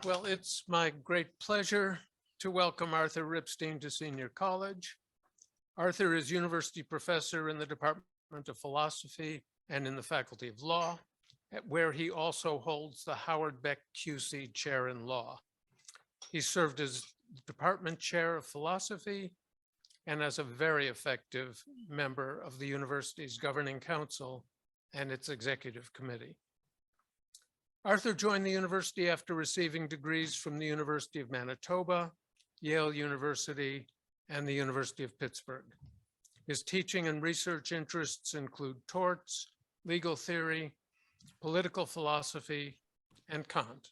Well, it's my great pleasure to welcome Arthur Ripstein to Senior College. Arthur is University Professor in the Department of Philosophy and in the Faculty of Law, where he also holds the Howard Beck QC Chair in Law. He served as Department Chair of Philosophy and as a very effective member of the university's Governing Council and its Executive Committee. Arthur joined the university after receiving degrees from the University of Manitoba, Yale University, and the University of Pittsburgh. His teaching and research interests include torts, legal theory, political philosophy, and Kant.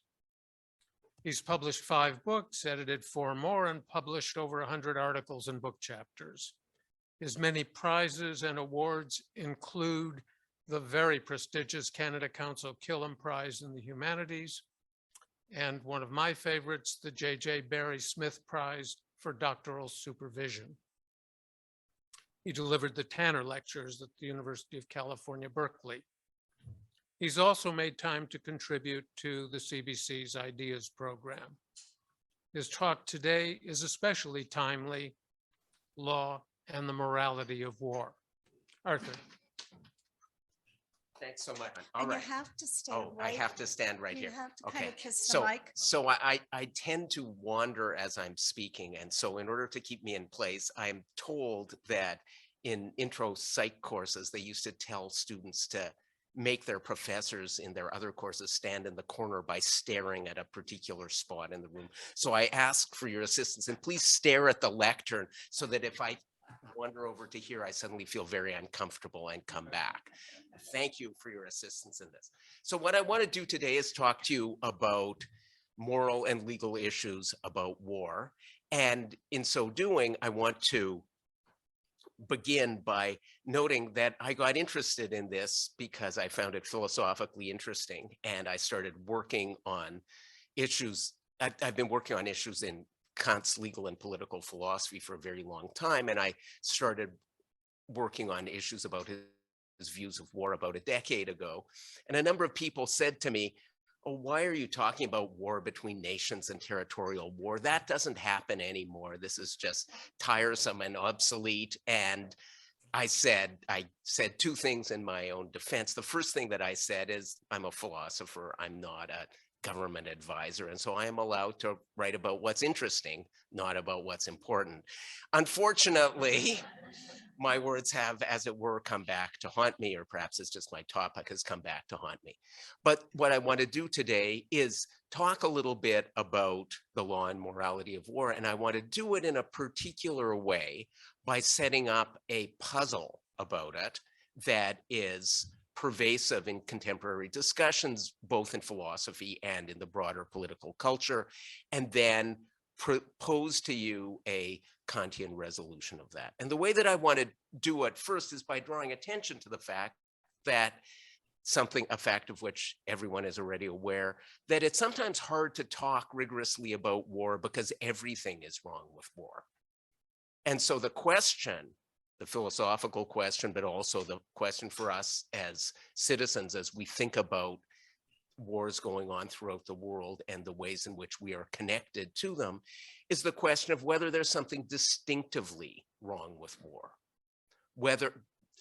He's published 5 books, edited 4 more, and published over 100 articles and book chapters. His many prizes and awards include the very prestigious Canada Council Killam Prize in the Humanities, and one of my favorites, the J.J. Barry Smith Prize for Doctoral Supervision. He delivered the Tanner Lectures at the University of California, Berkeley. He's also made time to contribute to the CBC's Ideas program. His talk today is especially timely: law and the morality of war. Arthur. Thanks so much. All And right. you have to stand I right. have to stand right You here. have to Okay. kind of kiss the mic. So I tend to wander as I'm speaking. And so in order to keep me in place, I'm told that in intro psych courses, they used to tell students to make their professors in their other courses stand in the corner by staring at a particular spot in the room. So I ask for your assistance, and please stare at the lectern so that if I wander over to here, I suddenly feel very uncomfortable and come back. Thank you for your assistance in this. So what I want to do today is talk to you about moral and legal issues about war. And in so doing, I want to begin by noting that I got interested in this because I found it philosophically interesting, and I started working on issues. I've been working on issues in Kant's legal and political philosophy for a very long time, and I started working on issues about his views of war about a decade ago. And a number of people said to me, "Oh, why are you talking about war between nations and territorial war? That doesn't happen anymore. This is just tiresome and obsolete." And I said 2 things in my own defense. The first thing that I said is, I'm a philosopher. I'm not a government advisor. And so I am allowed to write about what's interesting, not about what's important. Unfortunately, my words have, as it were, come back to haunt me, or perhaps it's just my topic has come back to haunt me. But what I want to do today is talk a little bit about the law and morality of war. And I want to do it in a particular way by setting up a puzzle about it that is pervasive in contemporary discussions, both in philosophy and in the broader political culture, and then propose to you a Kantian resolution of that. And the way that I want to do it first is by drawing attention to the fact that a fact of which everyone is already aware, that it's sometimes hard to talk rigorously about war because everything is wrong with war. And so the question, the philosophical question, but also the question for us as citizens as we think about wars going on throughout the world and the ways in which we are connected to them, is the question of whether there's something distinctively wrong with war.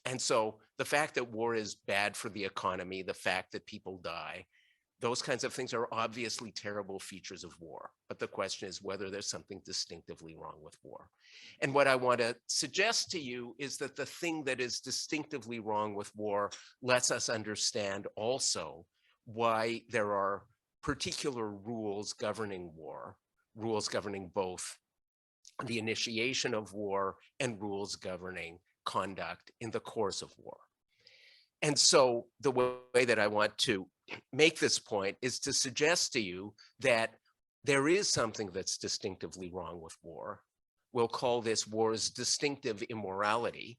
And so the fact that war is bad for the economy, the fact that people die, those kinds of things are obviously terrible features of war. But the question is whether there's something distinctively wrong with war. And what I want to suggest to you is that the thing that is distinctively wrong with war lets us understand also why there are particular rules governing war, rules governing both the initiation of war and rules governing conduct in the course of war. And so the way that I want to make this point is to suggest to you that there is something that's distinctively wrong with war. We'll call this war's distinctive immorality.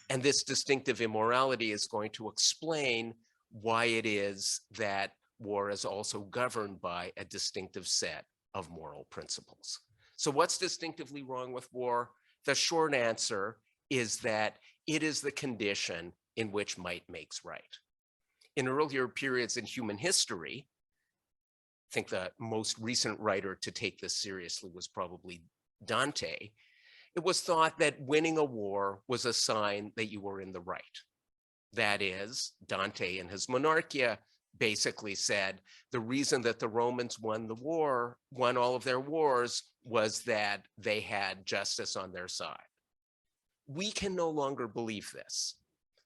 And this distinctive immorality is going to explain why it is that war is also governed by a distinctive set of moral principles. So what's distinctively wrong with war? The short answer is that it is the condition in which might makes right. In earlier periods in human history, think the most recent writer to take this seriously was probably Dante. It was thought that winning a war was a sign that you were in the right. That is, Dante in his Monarchia basically said the reason that the Romans won all of their wars, was that they had justice on their side. We can no longer believe this.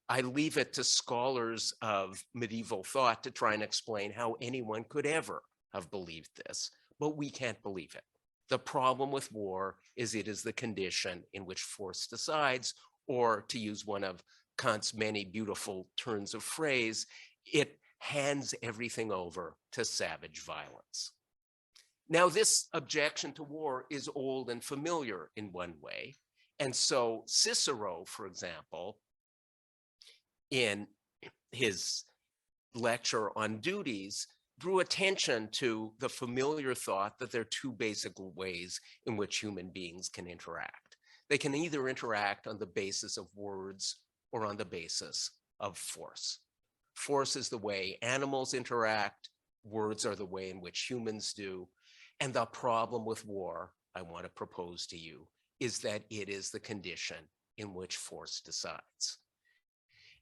I leave it to scholars of medieval thought to try and explain how anyone could ever have believed this, but we can't believe it. The problem with war is it is the condition in which force decides, or to use one of Kant's many beautiful turns of phrase, it hands everything over to savage violence. Now, this objection to war is old and familiar in one way. And so Cicero, for example, in his lecture on duties, drew attention to the familiar thought that there are two basic ways in which human beings can interact. They can either interact on the basis of words or on the basis of force. Force is the way animals interact, words are the way in which humans do. And the problem with war, I want to propose to you, is that it is the condition in which force decides.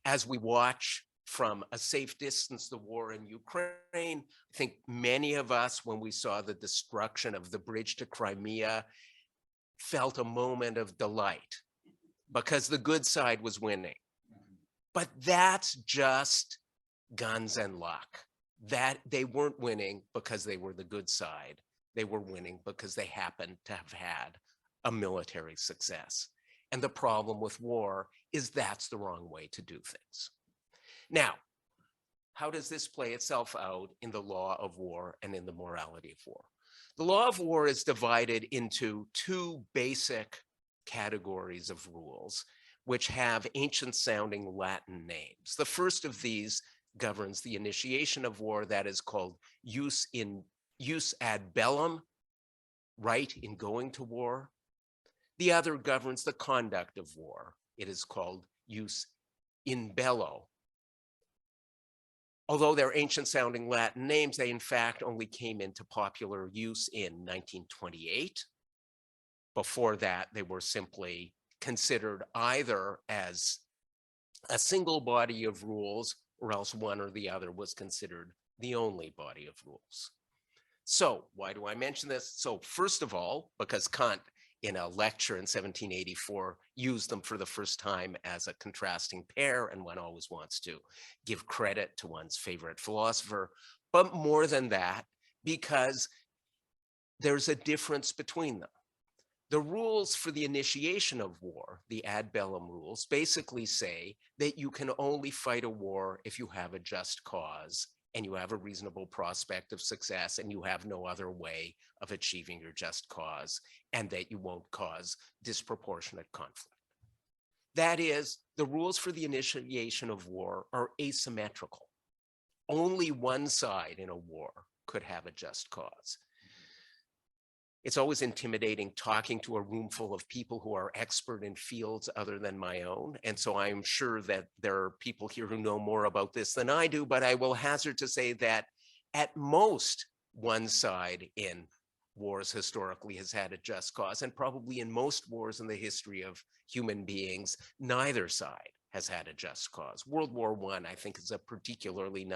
As we watch from a safe distance the war in Ukraine, I think many of us, when we saw the destruction of the bridge to Crimea, felt a moment of delight because the good side was winning. But that's just guns and luck. That they weren't winning because they were the good side. They were winning because they happened to have had a military success. And the problem with war is that's the wrong way to do things. Now, how does this play itself out in the law of war and in the morality of war? The law of war is divided into two basic categories of rules, which have ancient sounding Latin names. The first of these governs the initiation of war, that is called jus ad bellum, right in going to war. The other governs the conduct of war. It is called jus in bello. Although they're ancient sounding Latin names, they in fact only came into popular use in 1928. Before that, they were simply considered either as a single body of rules, or else one or the other was considered the only body of rules. So why do I mention this? So first of all, because Kant in a lecture in 1784 used them for the first time as a contrasting pair, and one always wants to give credit to one's favorite philosopher. But more than that, because there's a difference between them. The rules for the initiation of war, the ad bellum rules, basically say that you can only fight a war if you have a just cause and you have a reasonable prospect of success and you have no other way of achieving your just cause, and that you won't cause disproportionate conflict. That is, the rules for the initiation of war are asymmetrical. Only one side in a war could have a just cause. It's always intimidating talking to a room full of people who are expert in fields other than my own. And so I'm sure that there are people here who know more about this than I do, but I will hazard to say that at most one side in wars historically has had a just cause, and probably in most wars in the history of human beings, neither side has had a just cause. World War I think, is a particularly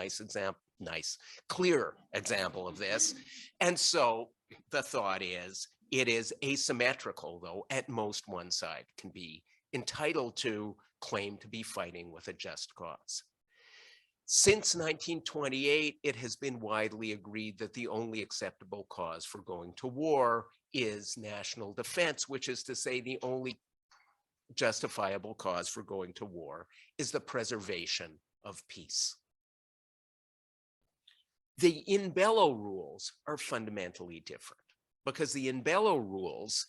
clear example of this. And so the thought is, it is asymmetrical, though at most one side can be entitled to claim to be fighting with a just cause. Since 1928, it has been widely agreed that the only acceptable cause for going to war is national defense, which is to say the only justifiable cause for going to war is the preservation of peace. The in bello rules are fundamentally different because the in bello rules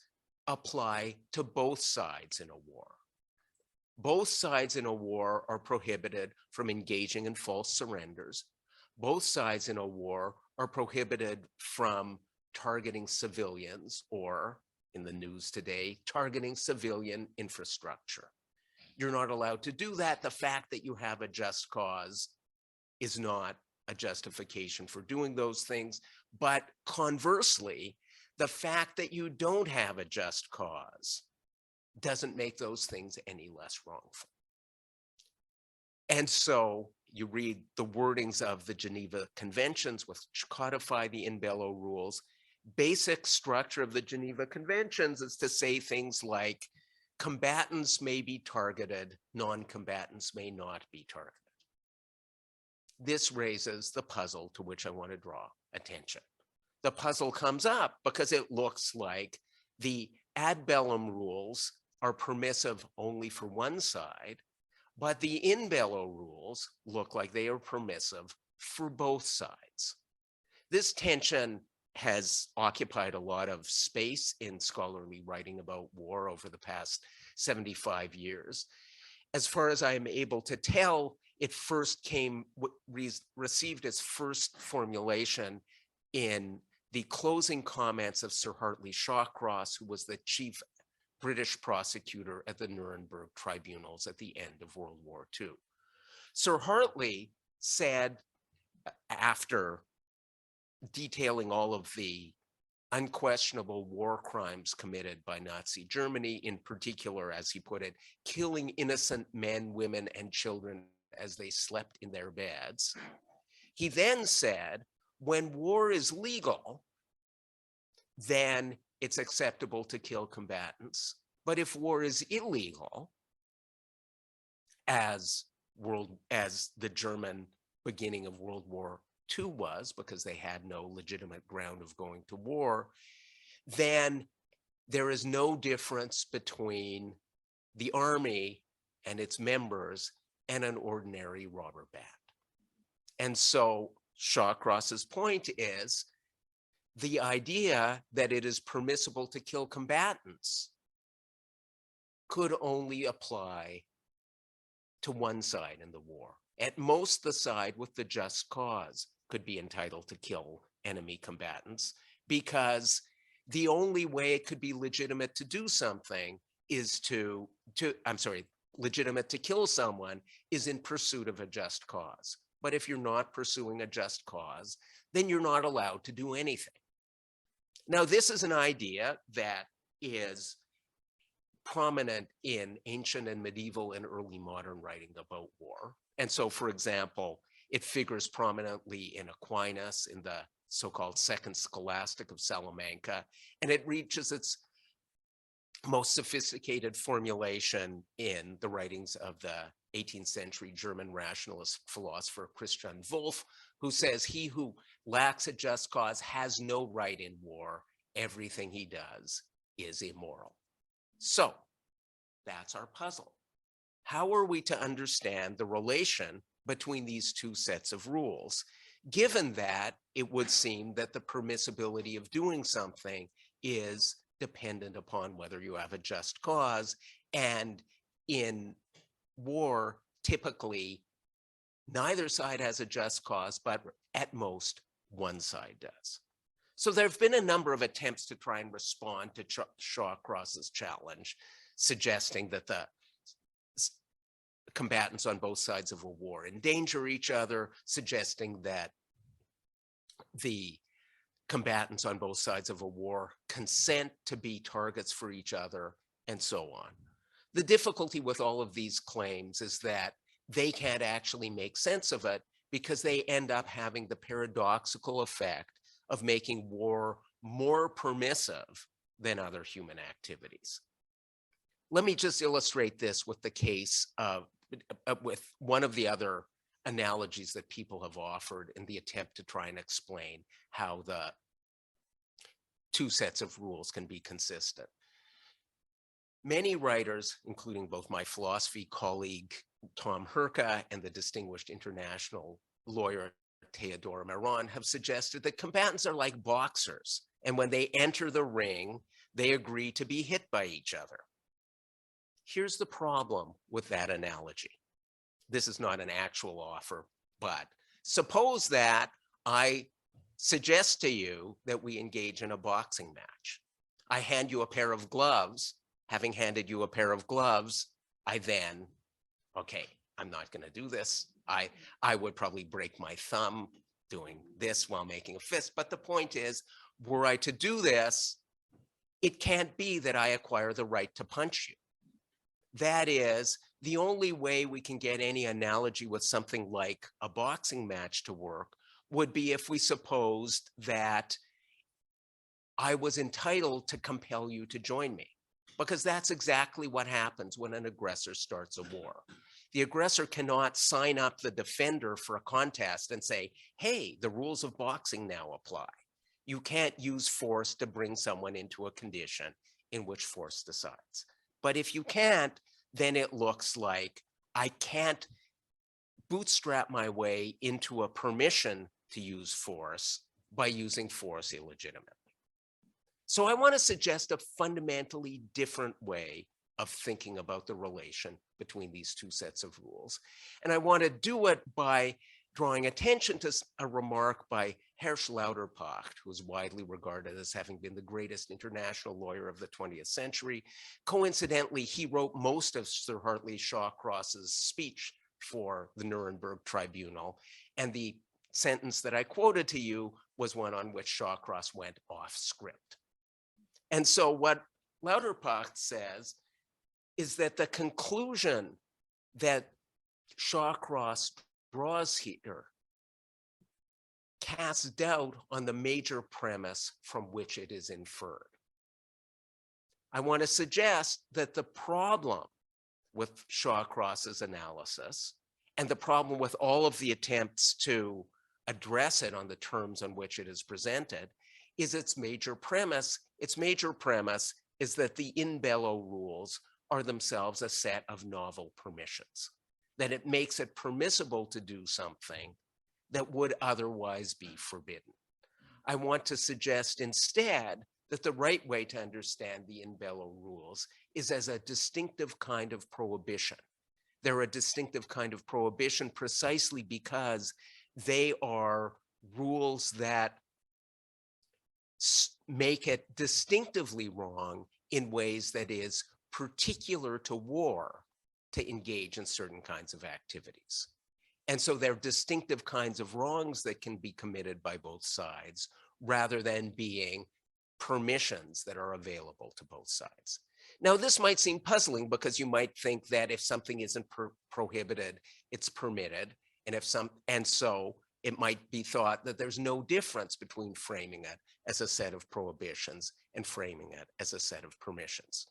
apply to both sides in a war. Both sides in a war are prohibited from engaging in false surrenders. Both sides in a war are prohibited from targeting civilians, or in the news today, targeting civilian infrastructure. You're not allowed to do that. The fact that you have a just cause is not a justification for doing those things. But conversely, the fact that you don't have a just cause doesn't make those things any less wrongful. And so you read the wordings of the Geneva Conventions, which codify the in bello rules. Basic structure of the Geneva Conventions is to say things like combatants may be targeted, non-combatants may not be targeted. This raises the puzzle to which I want to draw attention. The puzzle comes up because it looks like the ad bellum rules are permissive only for one side, but the in bello rules look like they are permissive for both sides. This tension has occupied a lot of space in scholarly writing about war over the past 75 years. As far as I am able to tell, it first received its first formulation in the closing comments of Sir Hartley Shawcross, who was the chief British prosecutor at the Nuremberg tribunals at the end of World War II. Sir Hartley said, after detailing all of the unquestionable war crimes committed by Nazi Germany, in particular, as he put it, killing innocent men, women, and children as they slept in their beds. He then said, when war is legal, then it's acceptable to kill combatants. But if war is illegal, as the German beginning of World War II was, because they had no legitimate ground of going to war, then there is no difference between the army and its members and an ordinary robber band. And so Shawcross's point is the idea that it is permissible to kill combatants could only apply to one side in the war. At most, the side with the just cause could be entitled to kill enemy combatants, because the only way it could be legitimate to do something is legitimate to kill someone is in pursuit of a just cause. But if you're not pursuing a just cause, then you're not allowed to do anything. Now, this is an idea that is prominent in ancient and medieval and early modern writing about war. And so, for example, it figures prominently in Aquinas in the so-called Second Scholastic of Salamanca, and it reaches its most sophisticated formulation in the writings of the 18th century German rationalist philosopher Christian Wolff, who says, he who lacks a just cause has no right in war. Everything he does is immoral. So that's our puzzle. How are we to understand the relation between these two sets of rules, given that it would seem that the permissibility of doing something is dependent upon whether you have a just cause, and in war, typically, neither side has a just cause, but at most, one side does. So there have been a number of attempts to try and respond to Shawcross's challenge, suggesting that the combatants on both sides of a war endanger each other, suggesting that the combatants on both sides of a war consent to be targets for each other, and so on. The difficulty with all of these claims is that they can't actually make sense of it, because they end up having the paradoxical effect of making war more permissive than other human activities. Let me just illustrate this with the case of, with one of the other analogies that people have offered in the attempt to try and explain how the two sets of rules can be consistent. Many writers, including both my philosophy colleague Tom Herka and the distinguished international lawyer Theodore Meron, have suggested that combatants are like boxers, and when they enter the ring, they agree to be hit by each other. Here's the problem with that analogy. This is not an actual offer, but suppose that I suggest to you that we engage in a boxing match. I hand you a pair of gloves. Having handed you a pair of gloves, I then, okay, I'm not going to do this. I would probably break my thumb. doing this while making a fist. But the point is, were I to do this, it can't be that I acquire the right to punch you. That is, the only way we can get any analogy with something like a boxing match to work would be if we supposed that I was entitled to compel you to join me, because that's exactly what happens when an aggressor starts a war. The aggressor cannot sign up the defender for a contest and say, hey, the rules of boxing now apply. You can't use force to bring someone into a condition in which force decides. But if you can't, then it looks like I can't bootstrap my way into a permission to use force by using force illegitimately. So I want to suggest a fundamentally different way of thinking about the relation between these two sets of rules. And I want to do it by drawing attention to a remark by Hartley Shawcross, who is widely regarded as having been the greatest international lawyer of the 20th century. Coincidentally, he wrote most of Sir Hartley Shawcross's speech for the Nuremberg Tribunal. And the sentence that I quoted to you was one on which Shawcross went off script. And so what Shawcross says is that the conclusion that Shawcross draws here casts doubt on the major premise from which it is inferred. I want to suggest that the problem with Shawcross's analysis and the problem with all of the attempts to address it on the terms on which it is presented is its major premise. Its major premise is that the in bello rules are themselves a set of novel permissions, that it makes it permissible to do something that would otherwise be forbidden. I want to suggest instead that the right way to understand the in bello rules is as a distinctive kind of prohibition. They're a distinctive kind of prohibition precisely because they are rules that make it distinctively wrong in ways that is particular to war to engage in certain kinds of activities. And so they're distinctive kinds of wrongs that can be committed by both sides rather than being permissions that are available to both sides. Now, this might seem puzzling because you might think that if something isn't prohibited, it's permitted. And so it might be thought that there's no difference between framing it as a set of prohibitions and framing it as a set of permissions.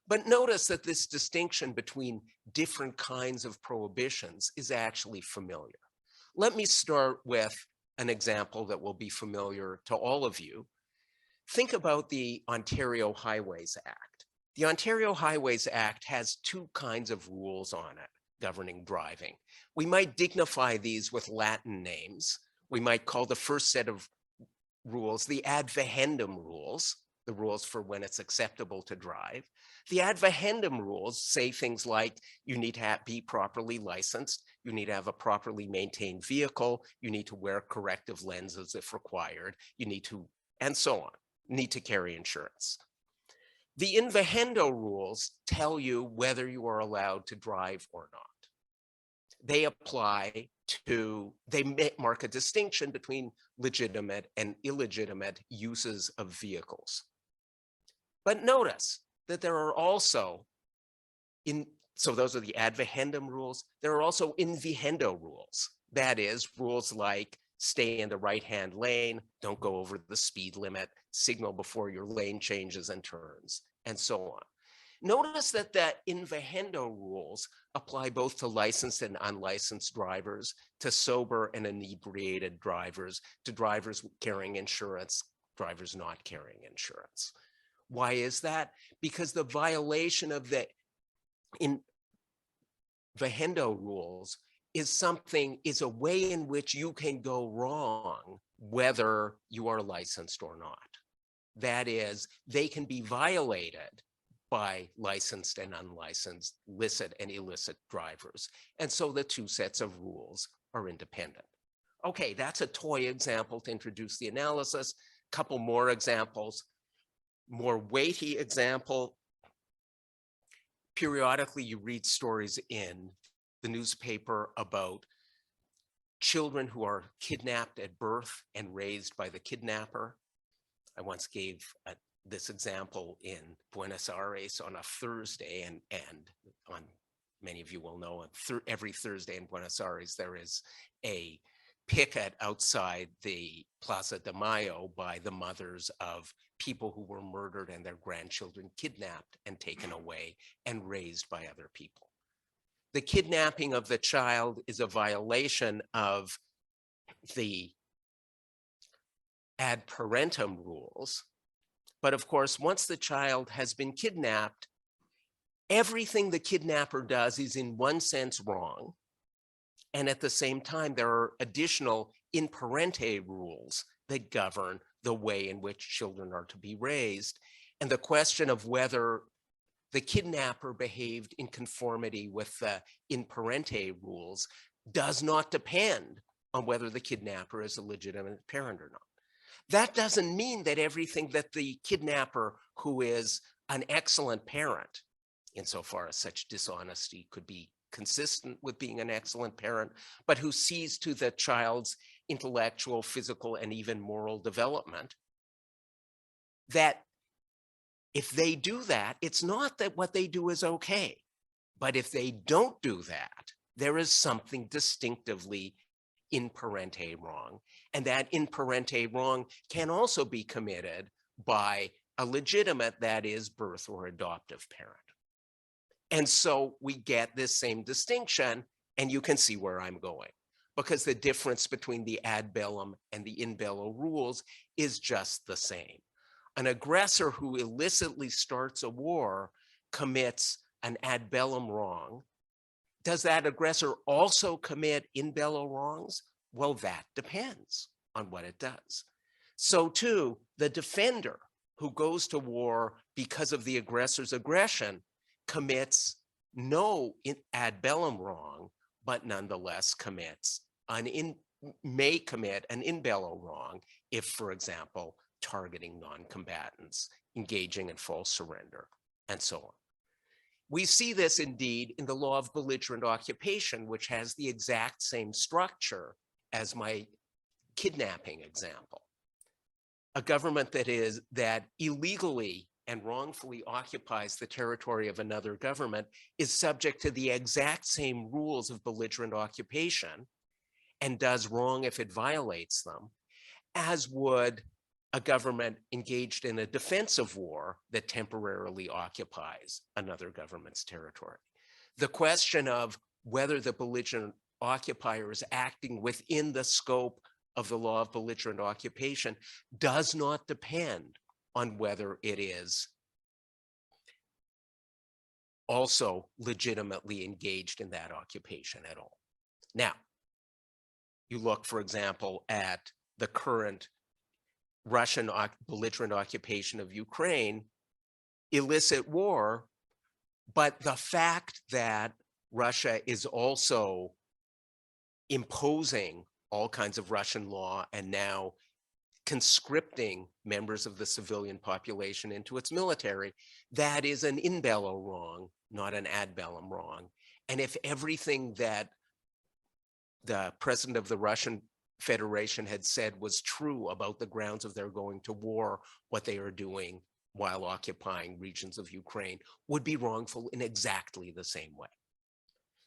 But notice that this distinction between different kinds of prohibitions is actually familiar. Let me start with an example that will be familiar to all of you. Think about the Ontario Highways Act. The Ontario Highways Act has two kinds of rules on it governing driving. We might dignify these with Latin names. We might call the first set of rules the ad vehendum rules, the rules for when it's acceptable to drive. The ad vehendum rules say things like you need to be properly licensed, you need to have a properly maintained vehicle, you need to wear corrective lenses if required, you need to, and so on, need to carry insurance. The in vehendo rules tell you whether you are allowed to drive or not. They apply to, they mark a distinction between legitimate and illegitimate uses of vehicles. But notice that there are also, so those are the ad vehendum rules, there are also in vehendo rules. That is, rules like stay in the right-hand lane, don't go over the speed limit, signal before your lane changes and turns, and so on. Notice that the in vehendo rules apply both to licensed and unlicensed drivers, to sober and inebriated drivers, to drivers carrying insurance, drivers not carrying insurance. Why is that? Because the violation of the in vehendo rules is a way in which you can go wrong whether you are licensed or not. That is, they can be violated by licensed and unlicensed, licit and illicit drivers. And so the two sets of rules are independent. Okay, that's a toy example to introduce the analysis. Couple more examples. More weighty example. Periodically, you read stories in the newspaper about children who are kidnapped at birth and raised by the kidnapper. I once gave this example in Buenos Aires on a Thursday, and on, many of you will know, every Thursday in Buenos Aires, there is a picket outside the Plaza de Mayo by the mothers of people who were murdered and their grandchildren kidnapped and taken away and raised by other people. The kidnapping of the child is a violation of the ad parentum rules. But of course, once the child has been kidnapped, everything the kidnapper does is in one sense wrong. And at the same time, there are additional in parente rules that govern the way in which children are to be raised. And the question of whether the kidnapper behaved in conformity with the in parente rules does not depend on whether the kidnapper is a legitimate parent or not. That doesn't mean that everything that the kidnapper, who is an excellent parent, insofar as such dishonesty could be consistent with being an excellent parent, but who sees to the child's intellectual, physical, and even moral development, that if they do that, it's not that what they do is okay, but if they don't do that, there is something distinctively in parente wrong. And that in parente wrong can also be committed by a legitimate, that is, birth or adoptive parent. And so we get this same distinction, and you can see where I'm going, because the difference between the ad bellum and the in bello rules is just the same. An aggressor who illicitly starts a war commits an ad bellum wrong. Does that aggressor also commit in bello wrongs? Well, that depends on what it does. So too, the defender who goes to war because of the aggressor's aggression commits no ad bellum wrong, but nonetheless may commit an in bello wrong if, for example, targeting non-combatants, engaging in false surrender, and so on. We see this indeed in the law of belligerent occupation, which has the exact same structure as my kidnapping example. A government that illegally and wrongfully occupies the territory of another government is subject to the exact same rules of belligerent occupation and does wrong if it violates them, as would a government engaged in a defensive war that temporarily occupies another government's territory. The question of whether the belligerent occupier is acting within the scope of the law of belligerent occupation does not depend on whether it is also legitimately engaged in that occupation at all. Now, you look, for example, at the current Russian belligerent occupation of Ukraine, illicit war, but the fact that Russia is also imposing all kinds of Russian law and now conscripting members of the civilian population into its military, that is an in bello wrong, not an ad bellum wrong. And if everything that the president of the Russian Federation had said was true about the grounds of their going to war, what they are doing while occupying regions of Ukraine would be wrongful in exactly the same way.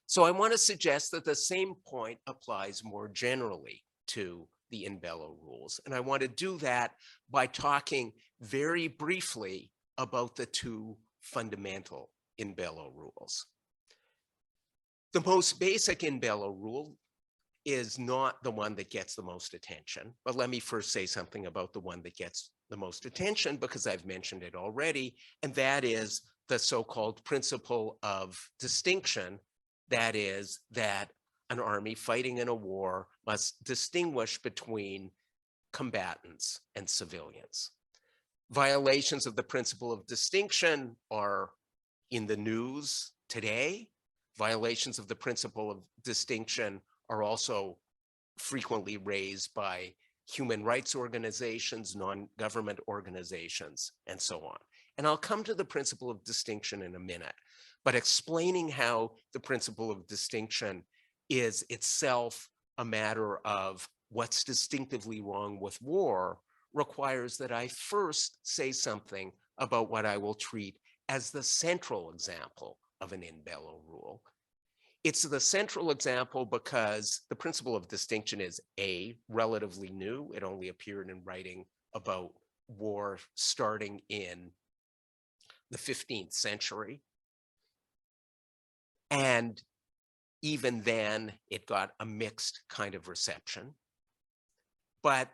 So I want to suggest that the same point applies more generally to the in bello rules. And I want to do that by talking very briefly about the two fundamental in bello rules. The most basic in bello rule is not the one that gets the most attention, but let me first say something about the one that gets the most attention because I've mentioned it already, and that is the so-called principle of distinction. That is that an army fighting in a war must distinguish between combatants and civilians. Violations of the principle of distinction are in the news today. Violations of the principle of distinction are also frequently raised by human rights organizations, non-government organizations, and so on. And I'll come to the principle of distinction in a minute, but explaining how the principle of distinction is itself a matter of what's distinctively wrong with war requires that I first say something about what I will treat as the central example of an in bello rule. It's the central example because the principle of distinction is A, relatively new. It only appeared in writing about war starting in the 15th century. And even then, it got a mixed kind of reception. But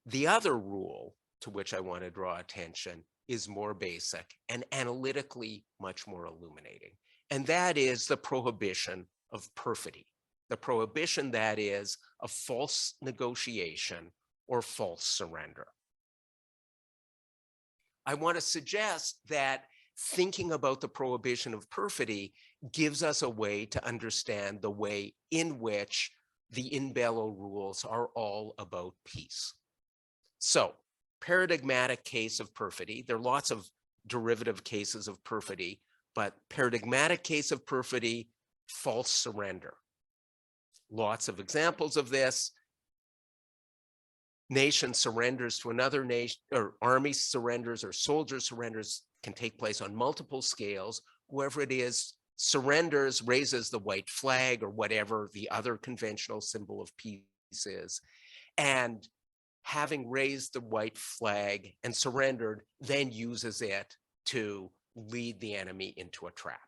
the other rule to which I want to draw attention is more basic and analytically much more illuminating. And that is the prohibition of perfidy. The prohibition, that is, of false negotiation or false surrender. I want to suggest that thinking about the prohibition of perfidy gives us a way to understand the way in which the in bello rules are all about peace. So, paradigmatic case of perfidy. There are lots of derivative cases of perfidy, but paradigmatic case of perfidy, false surrender. Lots of examples of this. Nation surrenders to another nation, or army surrenders or soldier surrenders can take place on multiple scales. Whoever it is surrenders, raises the white flag or whatever the other conventional symbol of peace is. And having raised the white flag and surrendered, then uses it to lead the enemy into a trap.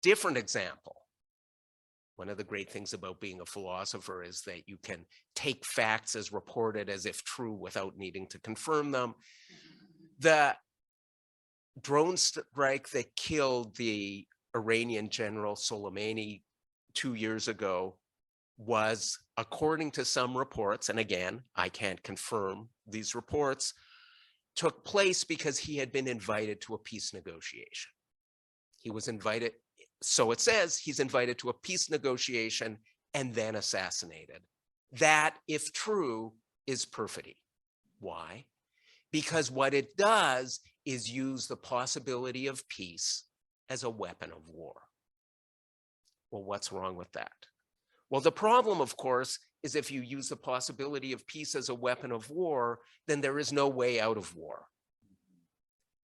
Different example. One of the great things about being a philosopher is that you can take facts as reported as if true without needing to confirm them. The drone strike that killed the Iranian general Soleimani 2 years ago was, according to some reports, and again, I can't confirm these reports, took place because he had been invited to a peace negotiation. He was invited, so it says, he's invited to a peace negotiation and then assassinated. That, if true, is perfidy. Why? Because what it does is use the possibility of peace as a weapon of war. Well, what's wrong with that? Well, the problem, of course, is if you use the possibility of peace as a weapon of war, then there is no way out of war.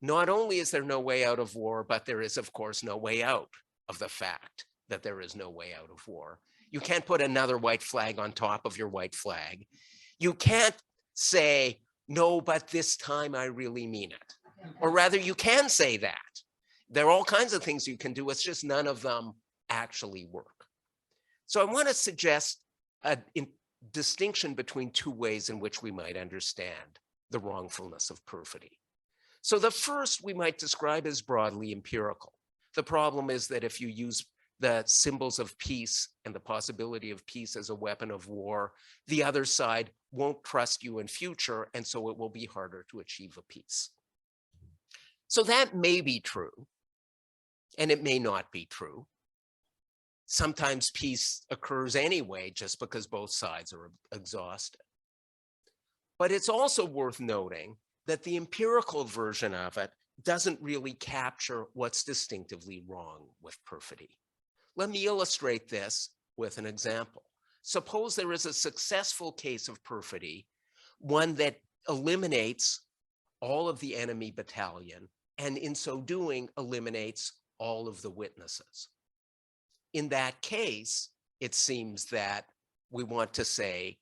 Not only is there no way out of war, but there is, of course, no way out of the fact that there is no way out of war. You can't put another white flag on top of your white flag. You can't say, no, but this time I really mean it. Or rather, you can say that. There are all kinds of things you can do. It's just none of them actually work. So I want to suggest a distinction between two ways in which we might understand the wrongfulness of perfidy. So the first we might describe as broadly empirical. The problem is that if you use the symbols of peace and the possibility of peace as a weapon of war, the other side won't trust you in future, and so it will be harder to achieve a peace. So that may be true, and it may not be true. Sometimes peace occurs anyway, just because both sides are exhausted. But it's also worth noting that the empirical version of it doesn't really capture what's distinctively wrong with perfidy. Let me illustrate this with an example. Suppose there is a successful case of perfidy, one that eliminates all of the enemy battalion, and in so doing eliminates all of the witnesses. In that case, it seems that we want to say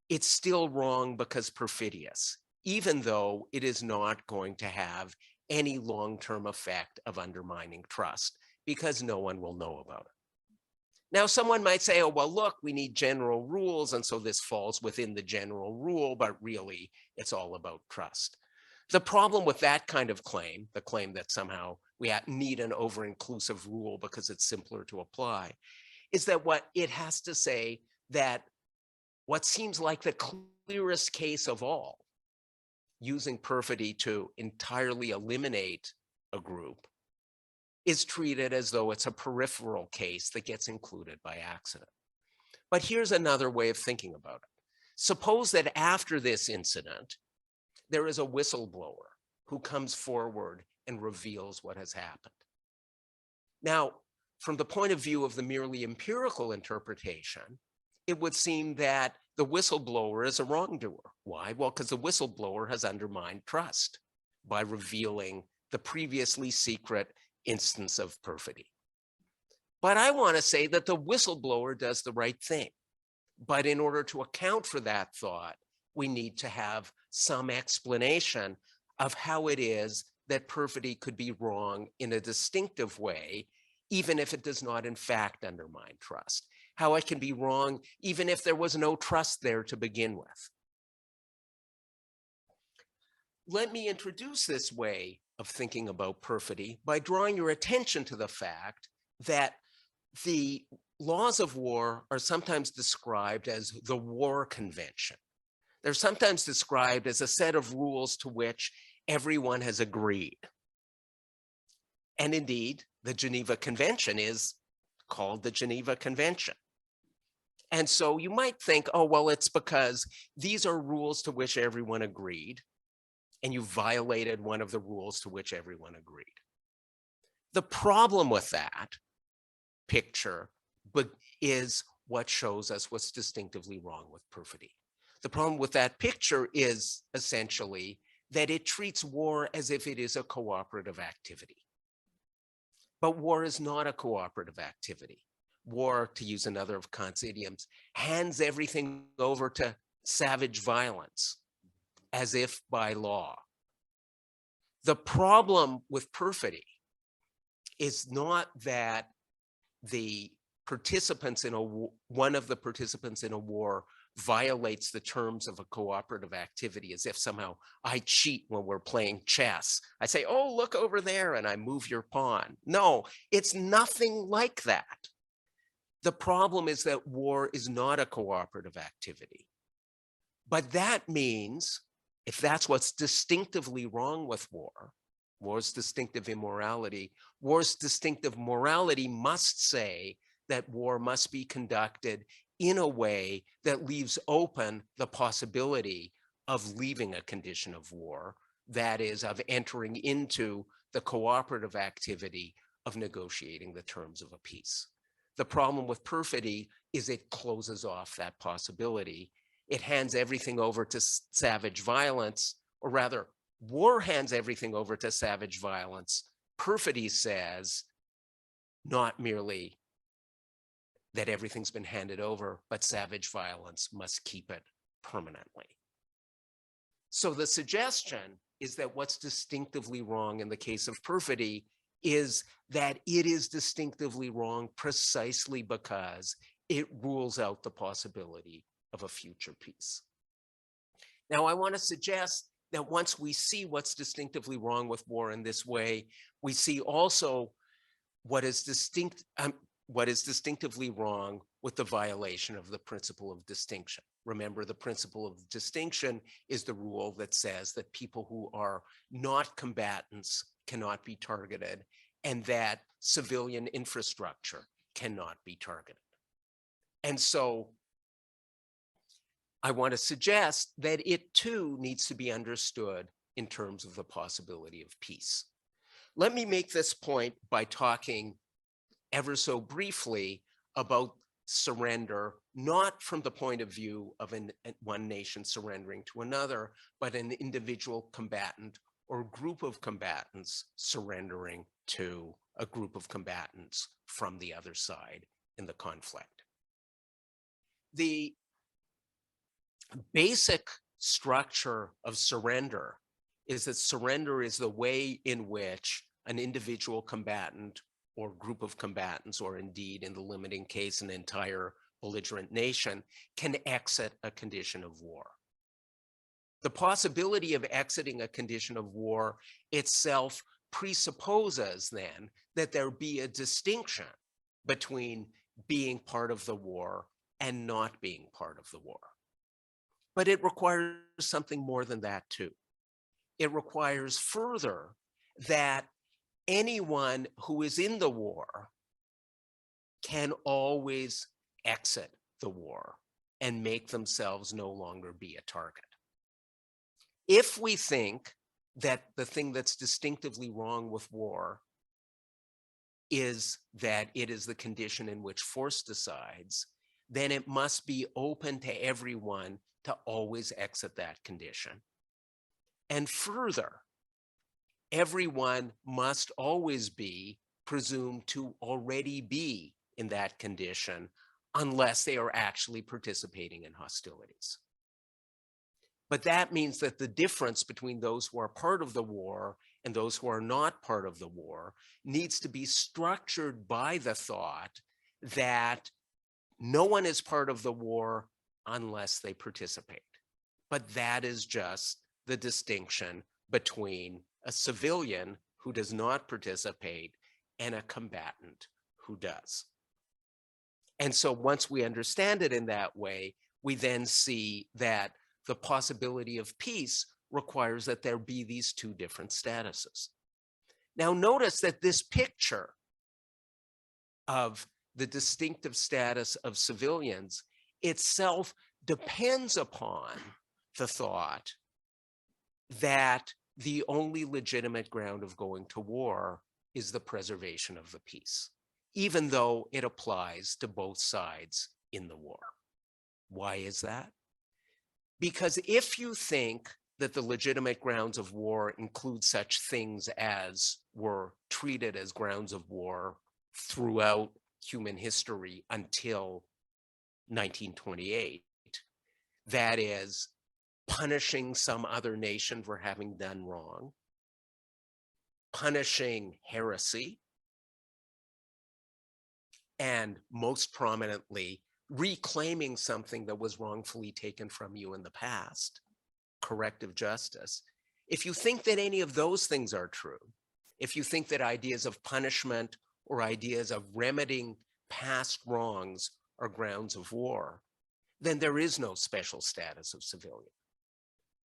it's still wrong because perfidious, even though it is not going to have any long-term effect of undermining trust, because no one will know about it. Now, someone might say, oh, well, look, we need general rules, and so this falls within the general rule, but really it's all about trust. The problem with that kind of claim, the claim that somehow we need an over-inclusive rule because it's simpler to apply, is that what it has to say that what seems like the clearest case of all, using perfidy to entirely eliminate a group, is treated as though it's a peripheral case that gets included by accident. But here's another way of thinking about it. Suppose that after this incident, there is a whistleblower who comes forward and reveals what has happened. Now, from the point of view of the merely empirical interpretation, it would seem that the whistleblower is a wrongdoer. Why? Well, because the whistleblower has undermined trust by revealing the previously secret instance of perfidy. But I want to say that the whistleblower does the right thing. But in order to account for that thought, we need to have some explanation of how it is that perfidy could be wrong in a distinctive way, even if it does not in fact undermine trust. How it can be wrong even if there was no trust there to begin with. Let me introduce this way of thinking about perfidy by drawing your attention to the fact that the laws of war are sometimes described as the war convention. They're sometimes described as a set of rules to which everyone has agreed. And indeed, the Geneva Convention is called the Geneva Convention. And so you might think, oh, well, it's because these are rules to which everyone agreed, and you violated one of the rules to which everyone agreed. The problem with that picture is what shows us what's distinctively wrong with perfidy. The problem with that picture is essentially that it treats war as if it is a cooperative activity. But war is not a cooperative activity. War, to use another of Kant's idioms, hands everything over to savage violence as if by law. The problem with perfidy is not that the participants in one of the participants in a war violates the terms of a cooperative activity, as if somehow I cheat when we're playing chess. I say, oh, look over there, and I move your pawn. No, it's nothing like that. The problem is that war is not a cooperative activity. But that means, if that's what's distinctively wrong with war, war's distinctive immorality, war's distinctive morality must say that war must be conducted in a way that leaves open the possibility of leaving a condition of war, that is, of entering into the cooperative activity of negotiating the terms of a peace. The problem with perfidy is it closes off that possibility. It hands everything over to savage violence, or rather, war hands everything over to savage violence. Perfidy says not merely that everything's been handed over, but savage violence must keep it permanently. So the suggestion is that what's distinctively wrong in the case of perfidy is that it is distinctively wrong precisely because it rules out the possibility of a future peace. Now, I want to suggest that once we see what's distinctively wrong with war in this way, we see also what is distinctively wrong with the violation of the principle of distinction. Remember, the principle of distinction is the rule that says that people who are not combatants cannot be targeted, and that civilian infrastructure cannot be targeted. And so I want to suggest that it too needs to be understood in terms of the possibility of peace. Let me make this point by talking ever so briefly about surrender, not from the point of view of one nation surrendering to another, but an individual combatant or group of combatants surrendering to a group of combatants from the other side in the conflict. The basic structure of surrender is that surrender is the way in which an individual combatant or group of combatants, or indeed in the limiting case, an entire belligerent nation, can exit a condition of war. The possibility of exiting a condition of war itself presupposes then that there be a distinction between being part of the war and not being part of the war. But it requires something more than that too. It requires further that anyone who is in the war can always exit the war and make themselves no longer be a target. If we think that the thing that's distinctively wrong with war is that it is the condition in which force decides, then it must be open to everyone to always exit that condition. And further, everyone must always be presumed to already be in that condition unless they are actually participating in hostilities. But that means that the difference between those who are part of the war and those who are not part of the war needs to be structured by the thought that no one is part of the war unless they participate. But that is just the distinction between a civilian who does not participate and a combatant who does. And so once we understand it in that way, we then see that the possibility of peace requires that there be these two different statuses. Now notice that this picture of the distinctive status of civilians itself depends upon the thought that the only legitimate ground of going to war is the preservation of the peace, even though it applies to both sides in the war. Why is that? Because if you think that the legitimate grounds of war include such things as were treated as grounds of war throughout human history until 1928, that is, punishing some other nation for having done wrong, punishing heresy, and most prominently, reclaiming something that was wrongfully taken from you in the past, corrective justice. If you think that any of those things are true, if you think that ideas of punishment or ideas of remedying past wrongs are grounds of war, then there is no special status of civilian.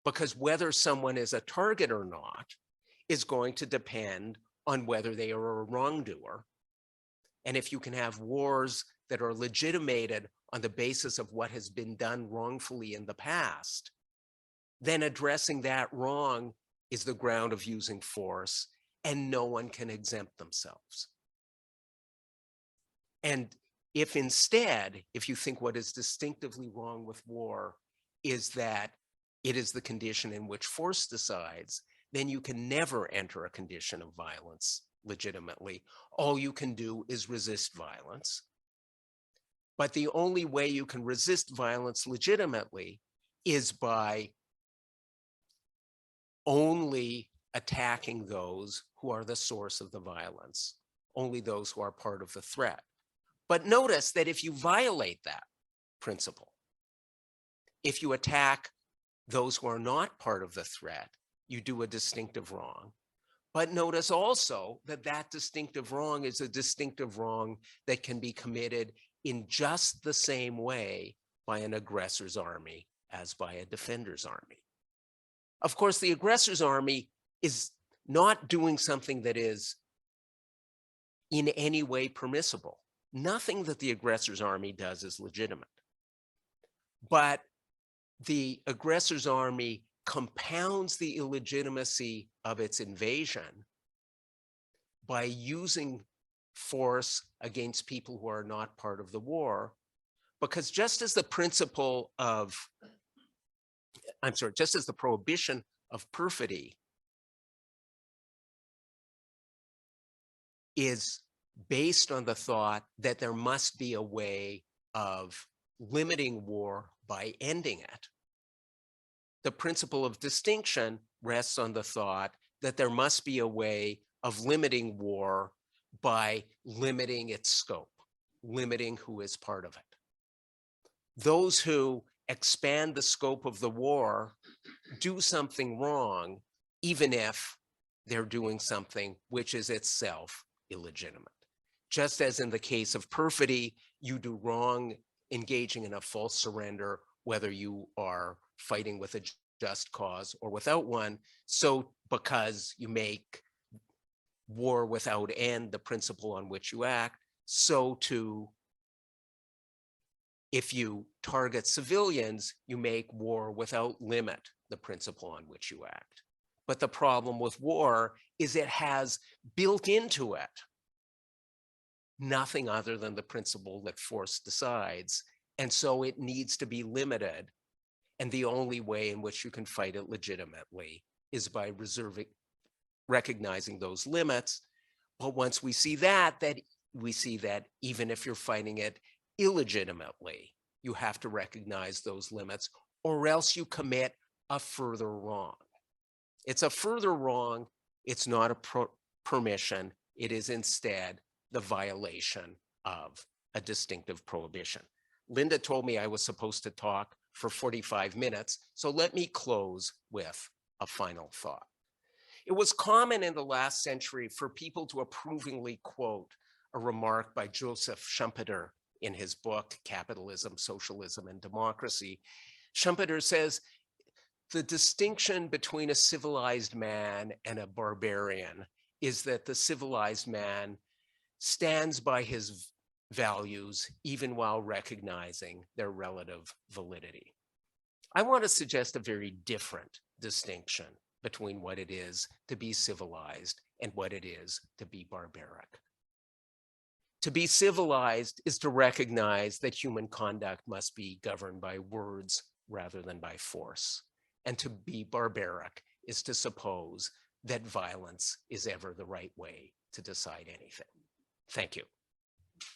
Because whether someone is a target or not is going to depend on whether they are a wrongdoer. And if you can have wars that are legitimated on the basis of what has been done wrongfully in the past, then addressing that wrong is the ground of using force, and no one can exempt themselves. And if instead, if you think what is distinctively wrong with war is that it is the condition in which force decides, then you can never enter a condition of violence legitimately. All you can do is resist violence. But the only way you can resist violence legitimately is by only attacking those who are the source of the violence, only those who are part of the threat. But notice that if you violate that principle, if you attack those who are not part of the threat, you do a distinctive wrong. But notice also that that distinctive wrong is a distinctive wrong that can be committed in just the same way by an aggressor's army as by a defender's army. Of course, the aggressor's army is not doing something that is in any way permissible. Nothing that the aggressor's army does is legitimate. But the aggressor's army compounds the illegitimacy of its invasion by using force against people who are not part of the war, because just as the principle of, just as the prohibition of perfidy is based on the thought that there must be a way of limiting war by ending it, the principle of distinction rests on the thought that there must be a way of limiting war by limiting its scope, limiting who is part of it. Those who expand the scope of the war do something wrong, even if they're doing something which is itself illegitimate. Just as in the case of perfidy, you do wrong engaging in a false surrender, whether you are fighting with a just cause or without one. So because you make war without end the principle on which you act, so too, if you target civilians, you make war without limit the principle on which you act. But the problem with war is it has built into it nothing other than the principle that force decides. And so it needs to be limited. And the only way in which you can fight it legitimately is by recognizing those limits. But once we see that we see that even if you're fighting it illegitimately, you have to recognize those limits, or else you commit a further wrong. It's a further wrong. It's not a permission. It is instead the violation of a distinctive prohibition. Linda told me I was supposed to talk for 45 minutes, so let me close with a final thought. It was common in the last century for people to approvingly quote a remark by Joseph Schumpeter in his book, Capitalism, Socialism, and Democracy. Schumpeter says, the distinction between a civilized man and a barbarian is that the civilized man stands by his values even while recognizing their relative validity. I want to suggest a very different distinction between what it is to be civilized and what it is to be barbaric. To be civilized is to recognize that human conduct must be governed by words rather than by force. And to be barbaric is to suppose that violence is ever the right way to decide anything. Thank you.